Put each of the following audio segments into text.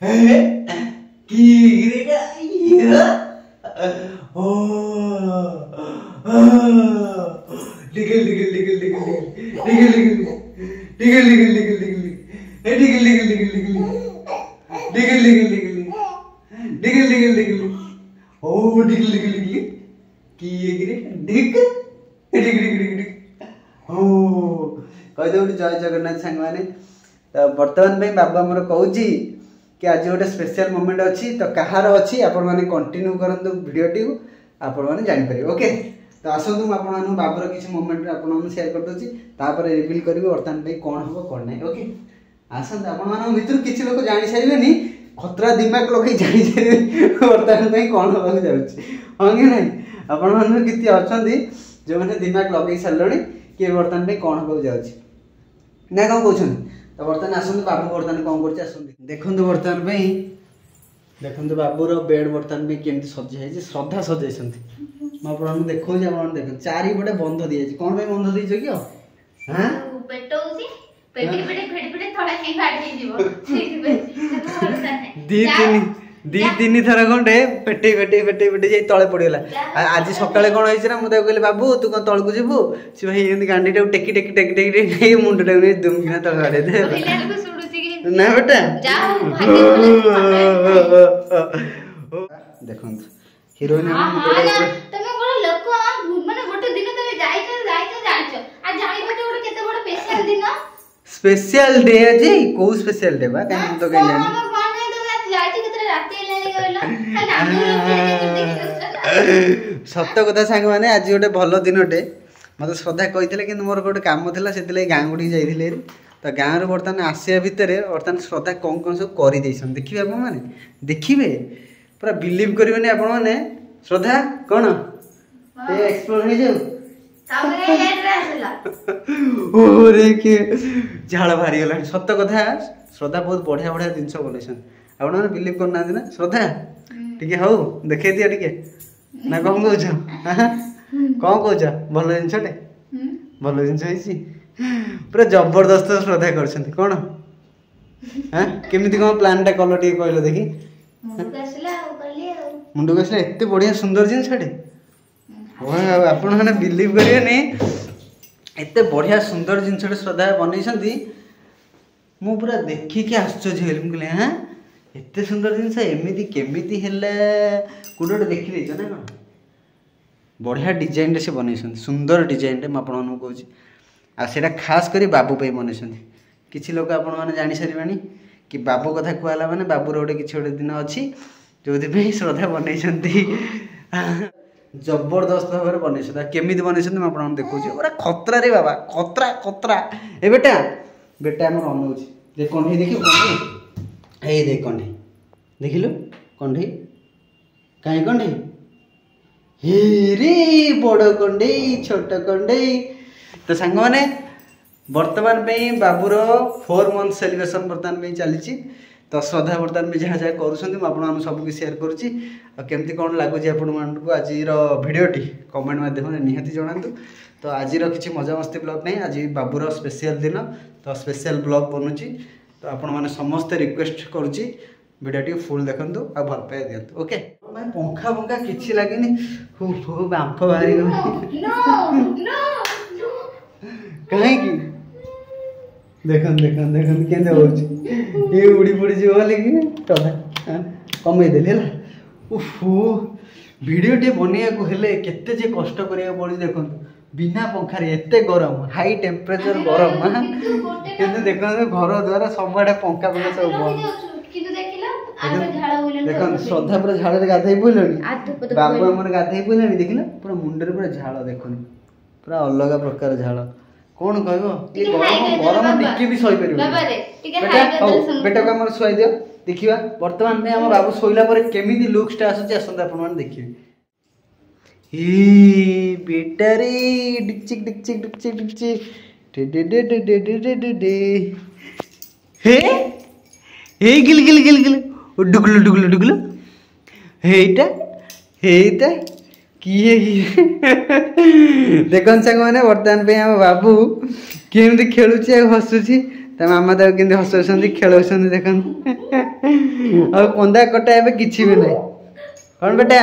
কি রে ইয়া ও লিগল লিগল লিগল লিগল লিগল লিগল লিগল লিগল লিগল লিগল ए लिगल लिगल लिगल लिगल लिगल लिगल लिगल लिगल लिगल लिगल ओ लिगल लिगल लिगल की ये गिरे डिग डिग डिग डिग डिग ओ कह दे जय जगन्नाथ सांग माने तो वर्तमान में बाबा हमर कहूची कि आज गोटे स्पेशल मोमेंट अच्छी तो कहार अच्छी आपण माने कंटिन्यू करंतु वीडियो टी आपण माने जानि पारे ओके तो आसतु आपण माने बाबर किछ मोमेंट आपण माने शेयर कर दोची तापर रिवील करबे वर्तमान में कोन हबो कोन नै ओके आसत आपण माने भितर किछ लोक जानि सारिबेनी खतरा दिमाग लगे जानि सारिबे वर्तमान में कोन हबो जाउची होंगे नै आपण माने किति अछंदी जो माने दिमाग लगे सारलणी कि वर्तमान में कोन हबो जाउची ना कोन कहउछन तो वर्तमान आसतु बाबू वर्तमान कोन करछि आसतु देखंतु वर्तमान में देखंतु बाबूर बेड वर्तमान में केमति सजे है जे श्रद्धा सजेसंती म आपण देखौ जे आपण देख चारि बडे बंद दिए छै कोन पे बंद दै छ कि हां पेटौसी पेटी पेटी फेडी फेडी थोड़ा हे फाटी जीवो दी तीन थर खंडे पेटे पेटे पेटे पेटे जाई तळे पडिगला आज सकाळे कोन होइछ ना म त कहले बाबू तू कोन तळ को जीवु से भाई एंदी गांडीटा टेकी टेकी टेकी टेकी नै मुंडटा नै दुमकिना तळ गाडे दे ना बेटा जाओ देखंत हीरोइन तमे बड़ लोक माने गोटे दिन तमे जाइछ आ जानि बटे गोटे केते बड़ स्पेशल दिन स्पेशल डे जी को स्पेशल डे बा काहे तो कहि जानि सत्य कथा सांग माने आज गोटे भल दिनटे मत श्रद्धा कही कि मोर गोटे काम था से गाँ गुड़ी जाइए तो गाँव रे बर्तमान आसिया भितर बर्तमान श्रद्धा कौन कौन सब कर देखिए आप मैंने देखिए पूरा बिलीव करेंगे आपण मैंने श्रद्धा कौन एक्सप्लोर हो जाऊ झाड़ बाहरी गला सत कथा श्रद्धा बहुत बढ़िया बढ़िया जिनस बनई आपण मैंने बिलीव करना ना श्रद्धा टी हौ देखे दिया टे ना कौन कौच कौन कौच भल जिनसटे भल जिनस पूरा जबरदस्त श्रद्धा कर कौन हाँ केमी कौन प्लानटा कल टे कहल देखी मुंड को आसला एत बढ़िया सुंदर जिनसटे आप बिलीव करेंगे एत बढ़िया सुंदर जिनसटे श्रद्धा बनई मु पूरा देखिकी आश्चर्य हेली मुझे हाँ एत सुंदर जिनस एमती केमी है कौटे गोटे देखी ना कौन बढ़िया डिजाइन से बनई सुंदर डिजाइन मुझे कहूँ आटा खास कर बाबू पे बनई किसी लोग आपण मैंने जानी सारे कि बाबू कथा कहला मैंने बाबूर गोटे कि गोटे दिन अच्छी जो श्रद्धा बनई जबरदस्त भाव में बनई केमी बनई मुझे देखा पूरा खतरा रे बाबा खतरा खतरा ए बेटा बेटा आम अनाऊँ देख कंढे देखिए कंढे ये देख कंढे देखिलु कंढे कहीं कंढे हे रे बड़ कंढे छोट कंढे तो सांग मैंने वर्तमान में बाबूर 4 मंथ सेलिब्रेशन वर्तमान में चली तो श्रद्धा वर्तमान में जहाँ जहाँ कर सबको शेयर करुँची कौन लगुच आपण आज भिडटी कमेंट माध्यम निहाती जनातु तो आज किसी मजा मस्ती ब्लॉग नहीं आज बाबूर स्पेशल दिन तो स्पेशल ब्लॉग बनूची तो आपण मैंने समस्ते रिक्वेस्ट करुँची भिडियो फुल देखु आ भल पाई दिखाँ ओके पंखा पंखा किसी लगे बांफ बाहर कहीं देखन देखन देखन केंदे होची ये उड़ी पड़ी जो वाले की टला कमे देले ला उफो वीडियो टे बनिया को हेले केते जे कष्ट करिया पड़ी देखन बिना पंखा रे एते गरम हाई टेम्परेचर गरम केते देखन घर द्वारा सबडे पंखा पंखा सब बंद किंतु देखिला आज झाड़ा होइले देखन श्रद्धा पूरा झाड़ रे गाधई पइलनी बाबू हमर गाधई पइलनी देखिला पूरा मुंडे रे पूरा झाड़ देखन पूरा अलग प्रकार झाड़ कौन कहबो ये गरम गरम टिके भी सही परिबो बाबा रे टिके हाई सुन बेटा का हमर सोई दियो देखिबा वर्तमान में हम बाबू सोइला परे केमिति लुक्सटा आसुची आसंता आपण मान देखिबे ई बेटा रे डिचिक डिचिक डिचिक डिचिक डे डे डे डे डे डे डे डे हे हे गिल गिल गिल गिल डुगलु डुगलु डुगलु हेटा हेटा किए देखन संग मैंने वर्तमान पे हम बाबू केमती खेलुची हसुची ତା ମାମା ତାକୁ କେମିତି ହସାଉଛନ୍ତି ଖେଳାଉଛନ୍ତି ଦେଖନ୍ତୁ। ଆଉ କନ୍ଦା କଟା ଏବେ କିଛି ବି ନାହିଁ। କ'ଣ ବେଟା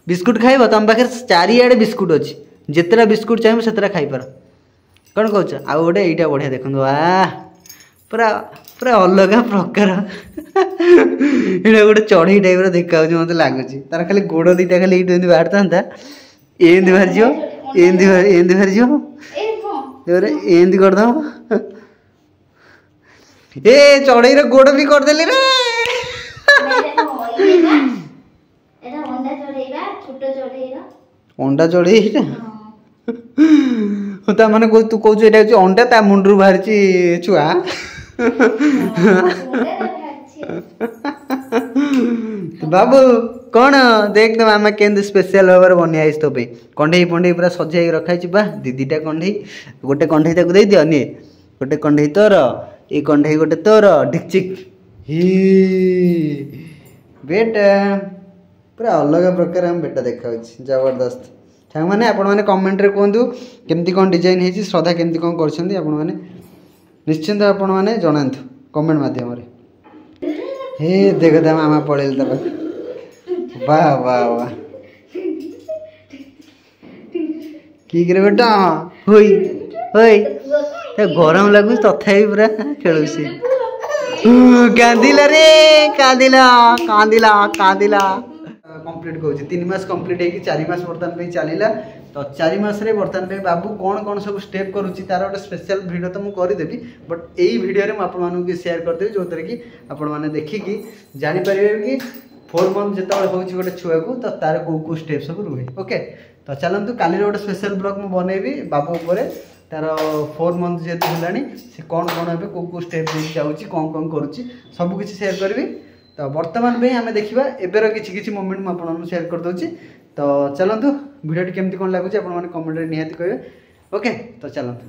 ବିସ୍କୁଟ ଖାଇବ? ତମ ପାଖରେ ଚାରିଆଡ଼େ ବିସ୍କୁଟ ଅଛି, ଯେତେଟା ବିସ୍କୁଟ ଚାହିଁବ ସେତେଟା ଖାଇପାର। କ'ଣ କହୁଛ? ଆଉ ଗୋଟେ ଏଇଟା ବଢ଼ିଆ ଦେଖନ୍ତୁ, ପୁରା ପୁରା ଅଲଗା ପ୍ରକାର। ଏଇଟା ଗୋଟେ ଚଢ଼େଇ ଟାଇପ୍ର ଦେଖାଯାଉଛି ମୋତେ ଲାଗୁଛି। ତାର ଖାଲି ଗୋଡ଼ ଦୁଇଟା ଖାଲି ଏଇଠି ଏମିତି ବାହାରିଥାନ୍ତା, ଏମିତି ବାହାରିଯିବ, ଏମିତି ବାହାରିଯିବ, ତାପରେ ଏମିତି କରିଦେବ। ଏ ଚଢ଼େଇର ଗୋଡ଼ ବି କରିଦେଲି ରେ। ଅଣ୍ଡା ଚଢ଼େଇ ଏଇଟା? ତା ମାନେ ତୁ କହୁଛୁ ଏଇଟା ହଉଛି ଅଣ୍ଡା, ତା ମୁଣ୍ଡରୁ ବାହାରିଛି ଛୁଆ। ବାବୁ କ'ଣ ଦେଖ ତ ମାମା କେମିତି ସ୍ପେଶାଲ ଭାବରେ ବନିଆ ହେଇଛି ତୋ ପାଇଁ। କଣ୍ଢେଇ ଫଣ୍ଡେଇ ପୁରା ସଜାଇକି ରଖାହେଇଛି। ବା ଦିଦିଟା କଣ୍ଢେଇ, ଗୋଟେ କଣ୍ଢେଇ ତାକୁ ଦେଇଦିଅ, ନିଏ ଗୋଟେ କଣ୍ଢେଇ ତୋର, ଏଇ କଣ୍ଢେଇ ଗୋଟେ ତୋର, ଢିକଚିକ୍। ହି ବେଟା ପୁରା ଅଲଗା ପ୍ରକାର ଆମ ବେଟା ଦେଖାଯାଉଛି, ଜବରଦସ୍ତ। ସାଙ୍ଗମାନେ ଆପଣମାନେ କମେଣ୍ଟରେ କୁହନ୍ତୁ କେମିତି କ'ଣ ଡିଜାଇନ୍ ହେଇଛି, ଶ୍ରଦ୍ଧା କେମିତି କ'ଣ କରିଛନ୍ତି, ଆପଣମାନେ ନିଶ୍ଚିନ୍ତ ଆପଣମାନେ ଜଣାନ୍ତୁ କମେଣ୍ଟ ମାଧ୍ୟମରେ। ହେ ଦେଖ ତା ମାମା ପଳେଇଲେ ତା ପାଖକୁ। ବାଃ ବାଃ ବାଃ, କି କିରେ ବେଟା? ହୋଇ ହୋଇ, ଗରମ ଲାଗୁଛି ତଥାପି ପୁରା ଖେଳୁଛି। କାନ୍ଦିଲା ରେ, କାନ୍ଦିଲା କାନ୍ଦିଲା କାନ୍ଦିଲା। କମ୍ପ୍ଲିଟ୍ କହୁଛି 3 ମାସ କମ୍ପ୍ଲିଟ୍ ହେଇକି 4 ମାସ ବର୍ତ୍ତମାନ ପାଇଁ ଚାଲିଲା। ତ 4 ମାସରେ ବର୍ତ୍ତମାନ ପାଇଁ ବାବୁ କ'ଣ କ'ଣ ସବୁ ଷ୍ଟେପ୍ କରୁଛି ତାର ଗୋଟେ ସ୍ପେଶାଲ ଭିଡ଼ିଓ ତ ମୁଁ କରିଦେବି, ବଟ୍ ଏଇ ଭିଡ଼ିଓରେ ମୁଁ ଆପଣମାନଙ୍କୁ ସେୟାର କରିଦେବି, ଯେଉଁଥିରେ କି ଆପଣମାନେ ଦେଖିକି ଜାଣିପାରିବେ କି 4 ମନ୍ଥ ଯେତେବେଳେ ହେଉଛି ଗୋଟେ ଛୁଆକୁ ତ ତାର କେଉଁ ଷ୍ଟେପ୍ ସବୁ ରୁହେ। ଓକେ, ତ ଚାଲନ୍ତୁ କାଲିର ଗୋଟେ ସ୍ପେଶାଲ ବ୍ଲଗ୍ ମୁଁ ବନେଇବି ବାବୁ ଉପରେ। ତାର 4 ମନ୍ଥ ଯେହେତୁ ହେଲାଣି, ସେ କ'ଣ କ'ଣ ଏବେ କେଉଁ ଷ୍ଟେପ୍ ଦେଇକି ଯାଉଛି, କ'ଣ କ'ଣ କରୁଛି, ସବୁକିଛି ସେୟାର କରିବି। ତ ବର୍ତ୍ତମାନ ପାଇଁ ଆମେ ଦେଖିବା ଏବେର କିଛି କିଛି ମୋମେଣ୍ଟ ମୁଁ ଆପଣମାନଙ୍କୁ ସେୟାର କରିଦେଉଛି। ତ ଚାଲନ୍ତୁ ଭିଡ଼ିଓଟି କେମିତି କ'ଣ ଲାଗୁଛି ଆପଣମାନେ କମେଣ୍ଟରେ ନିହାତି କହିବେ। ଓକେ, ତ ଚାଲନ୍ତୁ।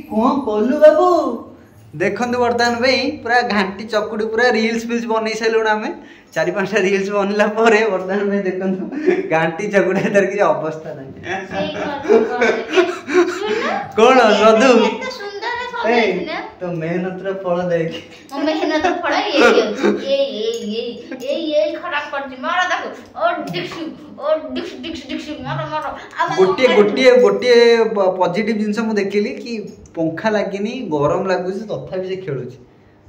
कौन कलु बाबू देखु बर्तमान पूरा घाटी चकुड़ी पूरा रिल्स फिल्स बन सारे आम 4-5टा रिल्स बनला बर्तमान देखु घाटी चकुड़ी तार किसी अवस्था ना कौन रधु तो मेहनत फल देख मेहनत फल खराब कर मार देखो और डिक्सु मार मार गोटे गोटे गोटे पॉजिटिव जिंस मु देखिली कि पंखा लागिनी गरम लागुଛି तथापि से खेलुଛି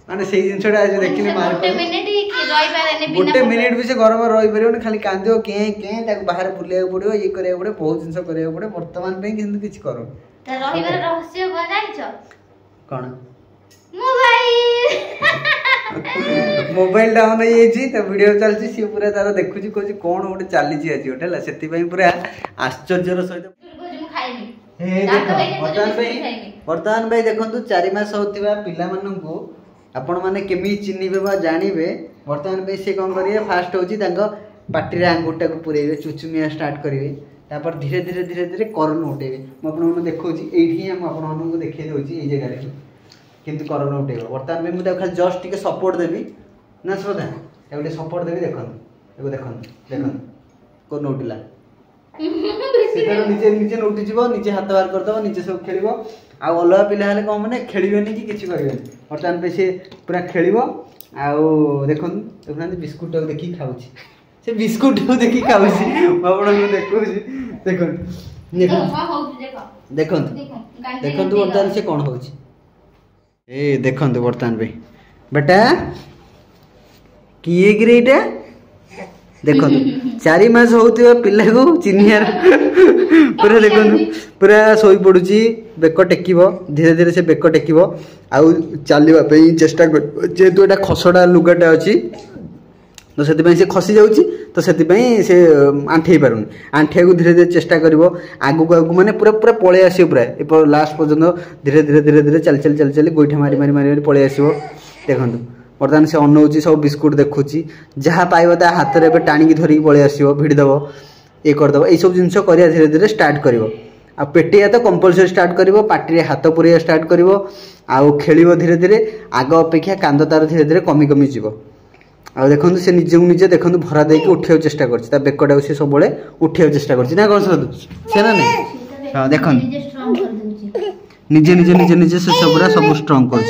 माने सेही जिंसटा आज देखिली मार गोटे मिनिट की रहि पारेने बिना गोटे मिनिट भी से गरम रहि परियोनी खाली कांदियो के ताको बाहर बुलिया पड़ियो ये करिया पड़े बहुत जिंस करिया पड़े वर्तमान पे किंतु किछ करो त रहिबार रहस्य बताइछ कोन मोबाइल डाउन हो जाइए तो वीडियो चलती सी पूरा तार देखुची कोची कोन गोटे चली आज गोटे है सेति पई पूरा आश्चर्यर सहित वर्तमान भाई देखो 4 मास होता पिला मानू आपण मैंने केमी चिन्हे जानवे वर्तमान भाई सी कौन करेंगे फास्ट हूँ पार्टी आंगुटा को पुरेबे चुचुमिया स्टार्ट करेंगे तापर धीरे धीरे धीरे धीरे करण उठेबे मुझे देखा ये आपको देखी दूसरी ये जगह किंतु करण उठेब वर्तमान में मुझे खाली जस्ट टे सपोर्ट देवी ना श्रद्धा गोटे सपोर्ट देवी देखो देखो देखो कौन उठिला निजे निजे उठिज निजे हाथ बाहर करदेव निजे सब खेल आउ अलग पिला हेल्ले कौन मैंने खेलेनि कि किसी करेंगे बर्तमान पे सी पूरा खेल आउ देखो देखुना बिस्कुट देखिए खाऊँ से बिस्कुट देखिए खाऊँ आपको देखो देखो देखो देखो बर्तमान से कौन हो देखो बर्तमान भाई बेटा किए कि एटा देखो 4 मास होता पिला को चिन्हार पूरा देखो पूरा शोई पड़ुची बेक टेक धीरे धीरे से बेक टेक आउ चलवाई चेष्टा जेहेतु यहाँ खसड़ा लुगाटा अच्छी तो से खसी जाऊँगी तो से आंठे पारुनि आंठे को धीरे धीरे चेष्टा कर आगू आगू माने पूरा पूरा पलि आस पूरा लास्ट पर्यंत धीरे धीरे धीरे धीरे चल चल चल चल गोईठा मारी मारी मारी पलि आस देखो बर्तमान से अनौची सब बिस्कुट देखुची जहाँ पाइब ता हाथ में टाणी धरिकी पलि आस भिड़देव ये करदेव यही सब जिन धीरे धीरे स्टार्ट कर पेटिया तो कंपलसरी स्टार्ट कर पार्टी हाथ पुरिया स्टार्ट कर खेल धीरे धीरे आग अपेक्षा कांद तार धीरे धीरे कमी कमी जीव आ देखो से निजे निजे देखो भरा देके उठा चेष्टा कर बेकटा सी सब उठा चेष्टा कर कौन से ना नहीं हाँ देख निजे निजे निजे निजे से सब स्ट्रंग कर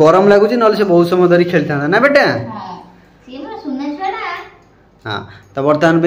गरम लगुच ना से बहुत समय धरी खेलता ना बेटा हाँ तो बर्तमान